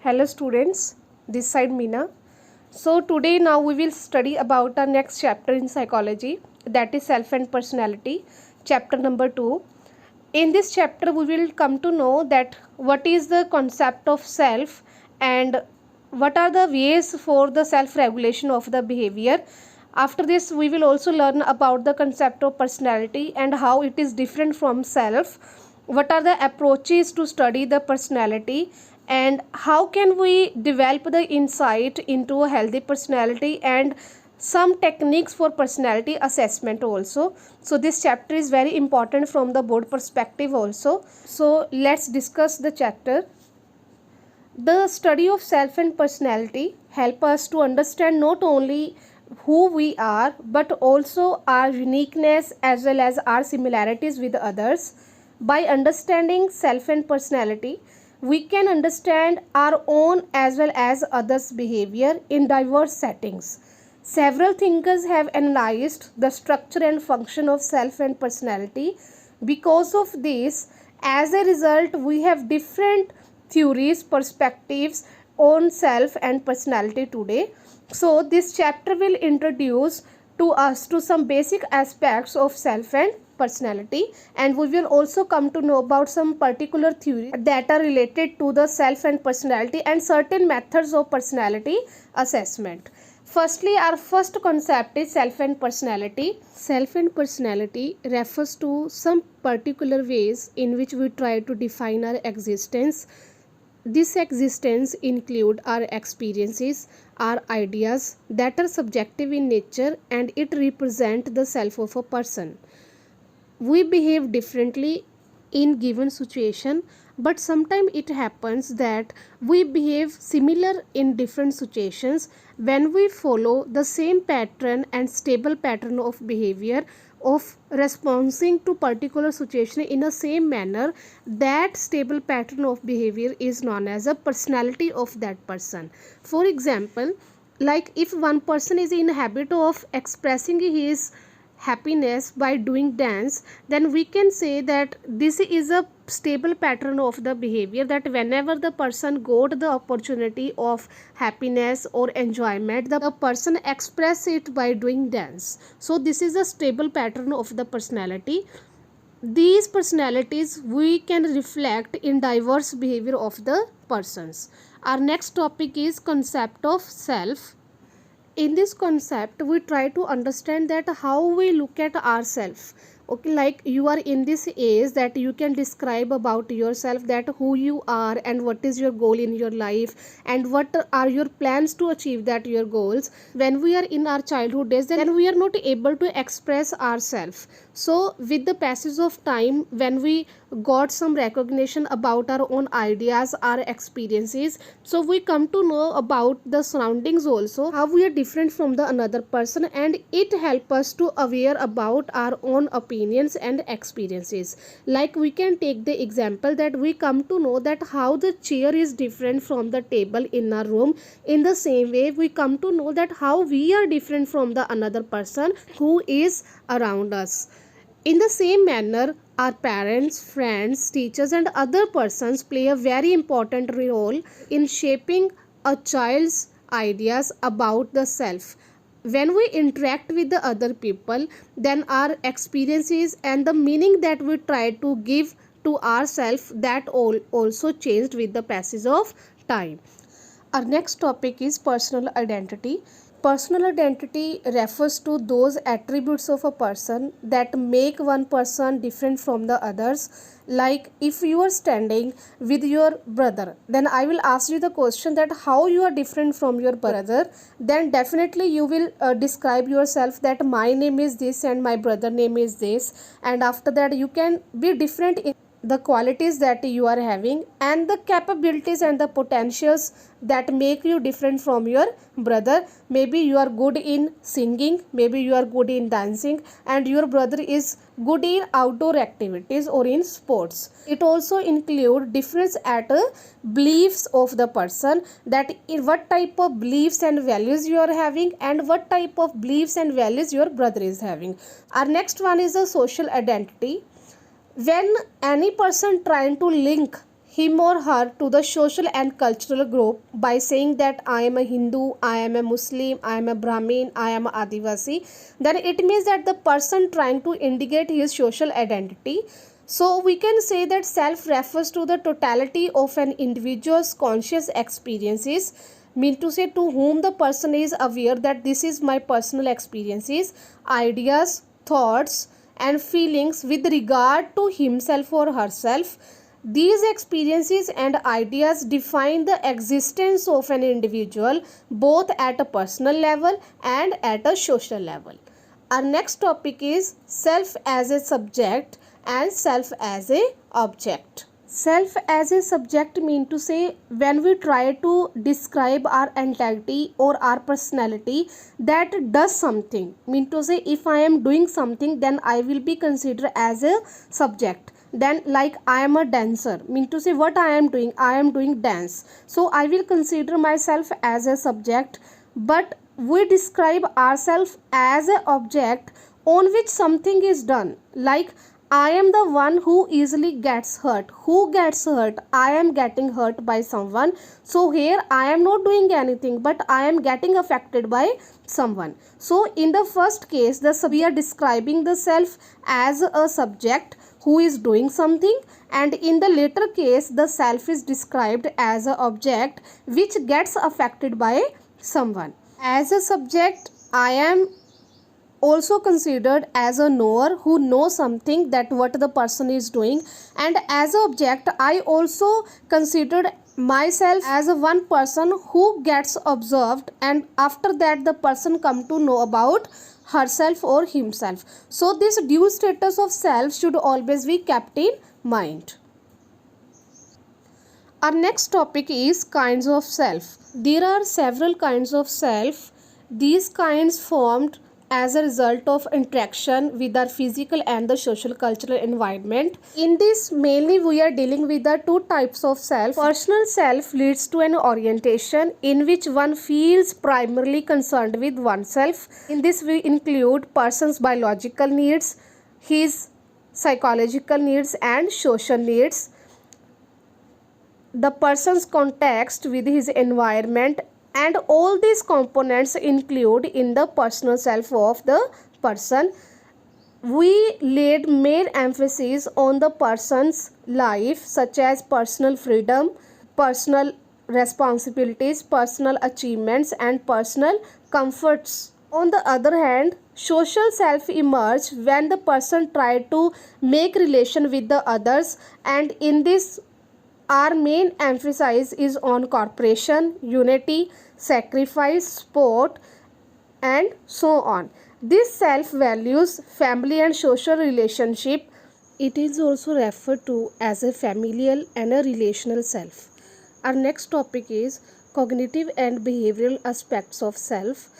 Hello students, this side Meena. So today now we will study about our next chapter in psychology, that is self and personality, chapter number 2. In this chapter we will come to know that what is the concept of self and what are the ways for the self regulation of the behavior. After this we will also learn about the concept of personality and how it is different from self. What are the approaches to study the personality and how can we develop the insight into a healthy personality and some techniques for personality assessment also. So this chapter is very important from the board perspective also. So let's discuss the chapter. The study of self and personality help us to understand not only who we are but also our uniqueness as well as our similarities with others. By understanding self and personality, we can understand our own as well as others' behavior in diverse settings. Several thinkers have analyzed the structure and function of self and personality. Because of this, as a result, we have different theories, perspectives on self and personality today. So, this chapter will introduce to us to some basic aspects of self and personality, and we will also come to know about some particular theories that are related to the self and personality and certain methods of personality assessment. Firstly, our first concept is self and personality. Self and personality refers to some particular ways in which we try to define our existence. This existence include our experiences, our ideas that are subjective in nature, and it represent the self of a person. We behave differently in given situation, but sometimes it happens that we behave similar in different situations. When we follow the same pattern and stable pattern of behavior of responding to particular situation in the same manner, that stable pattern of behavior is known as a personality of that person. For example, like if one person is in habit of expressing his happiness by doing dance, then we can say that this is a stable pattern of the behavior, that whenever the person got the opportunity of happiness or enjoyment, the person express it by doing dance. So this is a stable pattern of the personality. These personalities we can reflect in diverse behavior of the persons. Our next topic is concept of self. In this concept we try to understand that how we look at ourselves. Okay, like you are in this age that you can describe about yourself, that who you are and what is your goal in your life and what are your plans to achieve that your goals. When we are in our childhood days, then we are not able to express ourselves. So with the passage of time, when we got some recognition about our own ideas, our experiences, so we come to know about the surroundings also, how we are different from the another person, and it help us to aware about our own opinions and experiences. Like we can take the example that we come to know that how the chair is different from the table in our room. In the same way, we come to know that how we are different from the another person who is around us. In the same manner, our parents, friends, teachers and other persons play a very important role in shaping a child's ideas about the self. When we interact with the other people, then our experiences and the meaning that we try to give to ourselves, that also changed with the passage of time. Our next topic is personal identity. Personal identity refers to those attributes of a person that make one person different from the others. Like if you are standing with your brother, then I will ask you the question that how you are different from your brother. Then definitely you will describe yourself that my name is this and my brother name is this, and after that you can be different in the qualities that you are having and the capabilities and the potentials that make you different from your brother. Maybe you are good in singing, maybe you are good in dancing, and your brother is good in outdoor activities or in sports. It also include difference at beliefs of the person, that in what type of beliefs and values you are having and what type of beliefs and values your brother is having. Our next one is a social identity. When any person trying to link him or her to the social and cultural group by saying that I am a Hindu, I am a Muslim, I am a Brahmin, I am a Adivasi, then it means that the person trying to indicate his social identity. So we can say that self refers to the totality of an individual's conscious experiences, mean to say to whom the person is aware that this is my personal experiences, ideas, thoughts and feelings with regard to himself or herself. These experiences and ideas define the existence of an individual both at a personal level and at a social level. Our next topic is self as a subject and self as a object. Self as a subject mean to say when we try to describe our entity or our personality that does something, mean to say if I am doing something then I will be considered as a subject. Then like I am a dancer, mean to say what I am doing dance, so I will consider myself as a subject. But we describe ourselves as an object on which something is done, like I am the one who easily gets hurt. Who gets hurt? I am getting hurt by someone. So here I am not doing anything, but I am getting affected by someone. So in the first case, we are describing the self as a subject who is doing something, and in the later case the self is described as an object which gets affected by someone. As a subject, I am also considered as a knower who knows something that what the person is doing, and as an object I also considered myself as a one person who gets observed, and after that the person come to know about herself or himself. So this dual status of self should always be kept in mind. Our next topic is kinds of self. There are several kinds of self. These kinds formed as a result of interaction with our physical and the social cultural environment. In this, mainly we are dealing with the two types of self. Personal self leads to an orientation in which one feels primarily concerned with oneself. In this we include person's biological needs, his psychological needs and social needs, the person's context with his environment, and all these components include in the personal self of the person. We laid main emphasis on the person's life such as personal freedom, personal responsibilities, personal achievements and personal comforts. On the other hand, social self emerged when the person tried to make relation with the others, and in this our main emphasis is on cooperation, unity, sacrifice, sport, and so on. This self values family and social relationship. It is also referred to as a familial and a relational self. Our next topic is cognitive and behavioral aspects of self.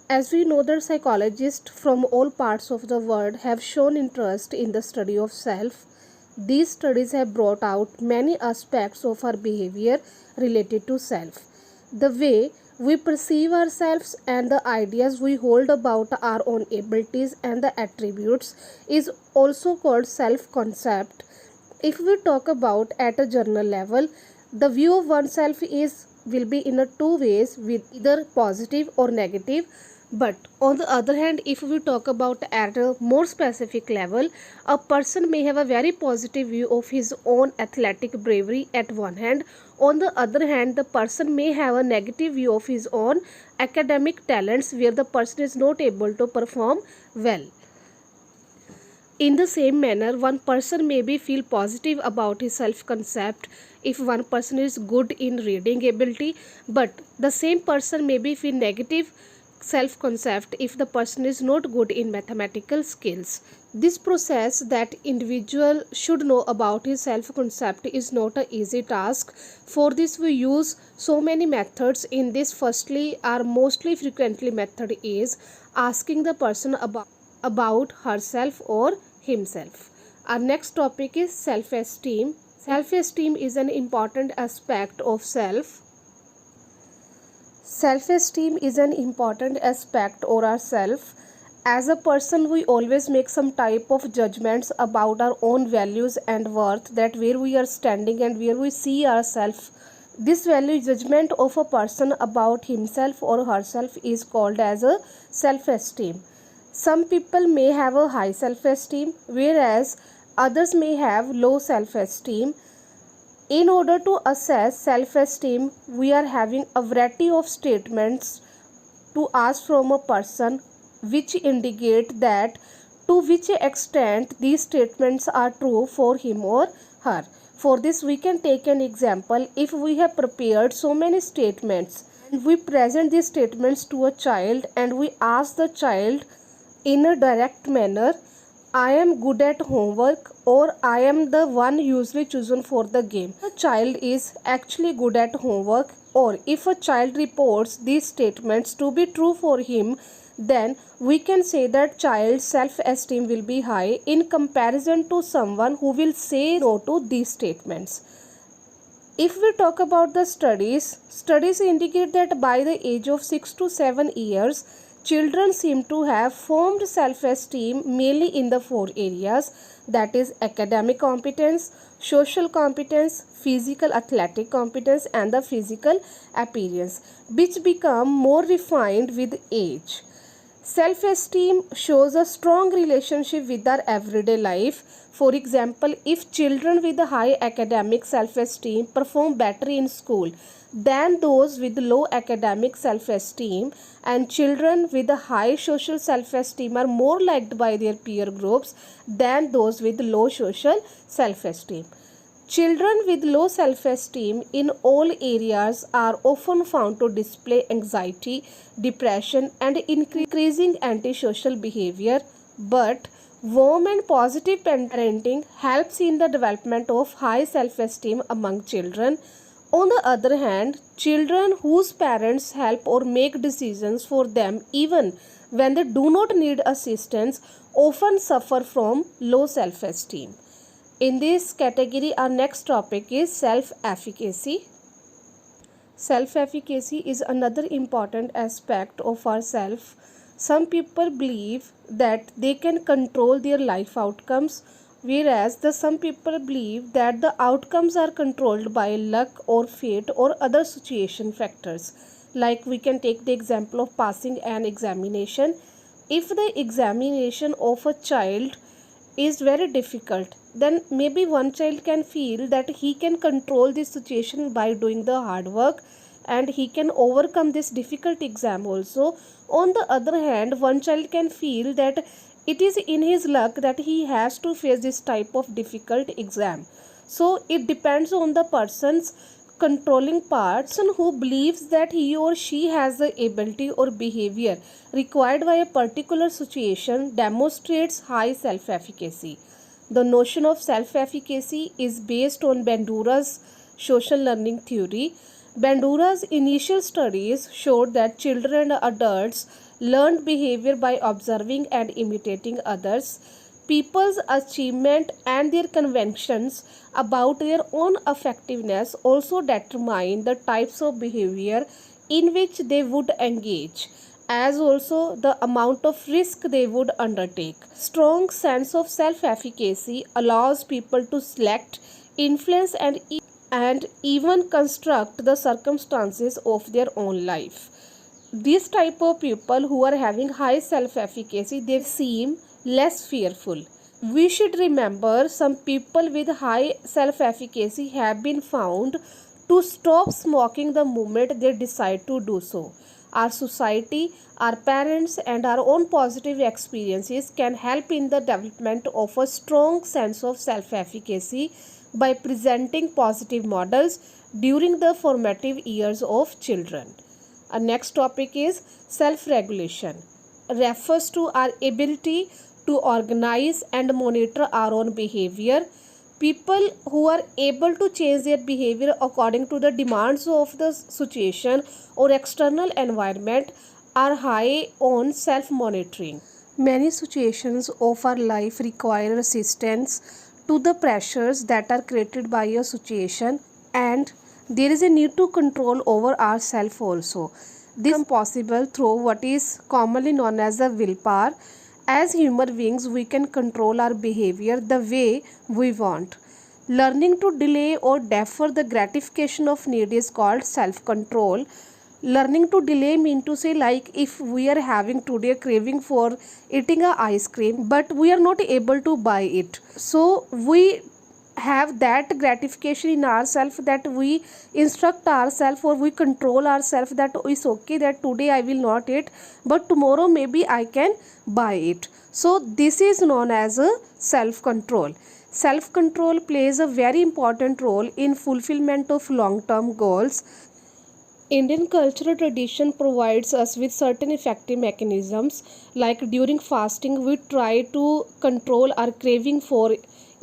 As we know that psychologists from all parts of the world have shown interest in the study of self. These studies have brought out many aspects of our behavior related to self. The way we perceive ourselves and the ideas we hold about our own abilities and the attributes is also called self-concept. If we talk about at a general level, the view of oneself will be in two ways, with either positive or negative. But on the other hand, if we talk about at a more specific level, a person may have a very positive view of his own athletic bravery at one hand. On the other hand, the person may have a negative view of his own academic talents where the person is not able to perform well. In the same manner, one person may feel positive about his self-concept if one person is good in reading ability, but the same person may feel negative self-concept if the person is not good in mathematical skills. This process that individual should know about his self-concept is not an easy task. For this we use so many methods. In this, firstly, our mostly frequently method is asking the person about herself or himself. Our next topic is self-esteem. Self-esteem is an important aspect of self. Self-esteem is an important aspect of our self. As a person, we always make some type of judgments about our own values and worth, that where we are standing and where we see ourselves. This value judgment of a person about himself or herself is called as a self-esteem. Some people may have a high self-esteem, whereas others may have low self-esteem. In order to assess self-esteem, we are having a variety of statements to ask from a person, which indicate that to which extent these statements are true for him or her. For this, we can take an example. If we have prepared so many statements and we present these statements to a child and we ask the child in a direct manner, I am good at homework, or I am the one usually chosen for the game. The child is actually good at homework, or if a child reports these statements to be true for him, then we can say that child's self-esteem will be high in comparison to someone who will say no to these statements. If we talk about the studies indicate that by the age of 6 to 7 years, children seem to have formed self-esteem mainly in the four areas, that is academic competence, social competence, physical athletic competence, and the physical appearance, which become more refined with age. Self-esteem shows a strong relationship with our everyday life. For example, if children with a high academic self-esteem perform better in school than those with low academic self-esteem, and children with a high social self-esteem are more liked by their peer groups than those with low social self-esteem. Children with low self-esteem in all areas are often found to display anxiety, depression, and increasing antisocial behavior, but warm and positive parenting helps in the development of high self-esteem among children. On the other hand, children whose parents help or make decisions for them even when they do not need assistance often suffer from low self-esteem. In this category, our next topic is self-efficacy. Self-efficacy is another important aspect of ourself. Some people believe that they can control their life outcomes, whereas some people believe that the outcomes are controlled by luck or fate or other situation factors. Like we can take the example of passing an examination. If the examination of a child is very difficult, then maybe one child can feel that he can control this situation by doing the hard work and he can overcome this difficult exam also. On the other hand, one child can feel that it is in his luck that he has to face this type of difficult exam. So it depends on the person's controlling parts and who believes that he or she has the ability or behavior required by a particular situation demonstrates high self-efficacy. The notion of self-efficacy is based on Bandura's social learning theory. Bandura's initial studies showed that children and adults learned behavior by observing and imitating others. People's achievement and their convictions about their own effectiveness also determine the types of behavior in which they would engage, as also the amount of risk they would undertake. Strong sense of self-efficacy allows people to select, influence, and even construct the circumstances of their own life. These type of people who are having high self-efficacy, they seem less fearful. We should remember some people with high self-efficacy have been found to stop smoking the moment they decide to do so. Our society, our parents, and our own positive experiences can help in the development of a strong sense of self-efficacy by presenting positive models during the formative years of children. Our next topic is self-regulation. Refers to our ability to organize and monitor our own behavior. People who are able to change their behavior according to the demands of the situation or external environment are high on self-monitoring. Many situations of our life require resistance to the pressures that are created by a situation, and there is a need to control over ourselves also. This is possible through what is commonly known as the willpower. As human beings, we can control our behavior the way we want. Learning to delay or defer the gratification of need is called self-control. Learning to delay mean to say, like, if we are having today a craving for eating a ice cream but we are not able to buy it, so we have that gratification in ourselves, that we instruct ourselves or we control ourselves that it's okay that today I will not eat but tomorrow maybe I can buy it. So this is known as a self control. Self control plays a very important role in fulfillment of long term goals. Indian cultural tradition provides us with certain effective mechanisms, like during fasting we try to control our craving for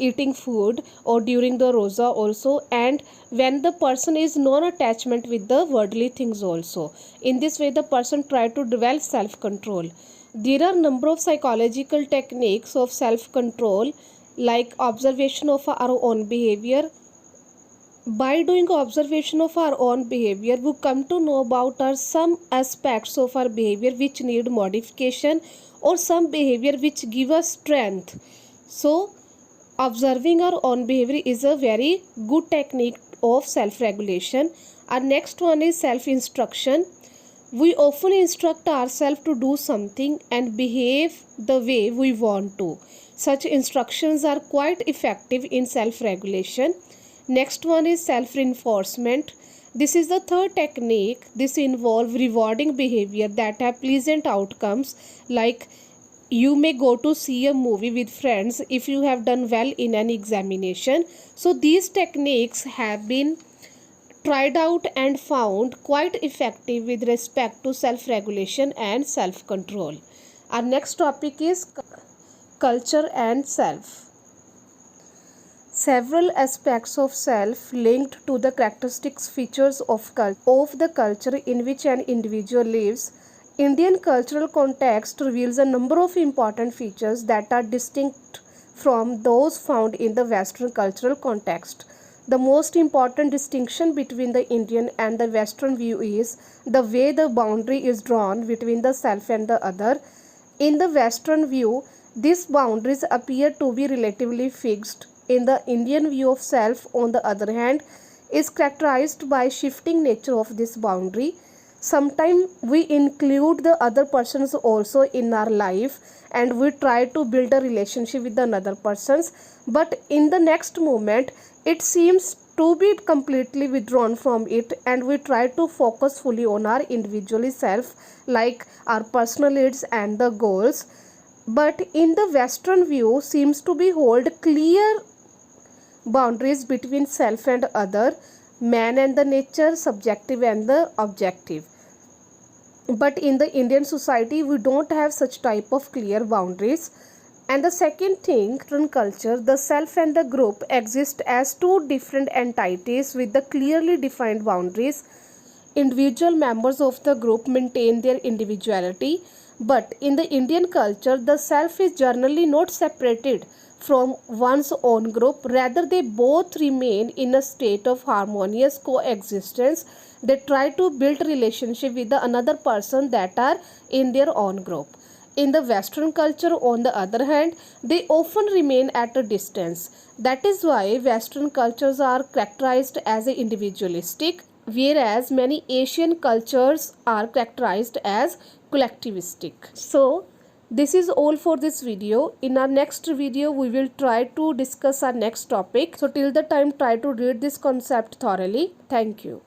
eating food, or during the rosa also, and when the person is non-attachment with the worldly things also. In this way the person try to develop self-control. There are number of psychological techniques of self-control, like observation of our own behavior. By doing observation of our own behavior, we come to know about some aspects of our behavior which need modification, or some behavior which give us strength. So observing our own behavior is a very good technique of self-regulation. Our next one is self-instruction. We often instruct ourselves to do something and behave the way we want to. Such instructions are quite effective in self-regulation. Next one is self-reinforcement. This is the third technique. This involves rewarding behavior that have pleasant outcomes, like you may go to see a movie with friends if you have done well in an examination. So these techniques have been tried out and found quite effective with respect to self-regulation and self-control. Our next topic is culture and self. Several aspects of self linked to the characteristics features of the culture in which an individual lives. Indian cultural context reveals a number of important features that are distinct from those found in the Western cultural context. The most important distinction between the Indian and the Western view is the way the boundary is drawn between the self and the other. In the Western view, these boundaries appear to be relatively fixed. In the Indian view of self, on the other hand, is characterized by shifting nature of this boundary. Sometimes we include the other persons also in our life and we try to build a relationship with another persons, but in the next moment it seems to be completely withdrawn from it and we try to focus fully on our individual self, like our personal needs and the goals. But in the Western view seems to be hold clear boundaries between self and other, man and the nature, subjective and the objective. But in the Indian society we don't have such type of clear boundaries. And the second thing, in culture, the self and the group exist as two different entities with the clearly defined boundaries. Individual members of the group maintain their individuality, but in the Indian culture the self is generally not separated from one's own group. Rather, they both remain in a state of harmonious coexistence. They try to build relationship with the another person that are in their own group. In the Western culture, on the other hand, they often remain at a distance. That is why Western cultures are characterized as individualistic, whereas many Asian cultures are characterized as collectivistic. So this is all for this video. In our next video we will try to discuss our next topic. So till the time, try to read this concept thoroughly. Thank you.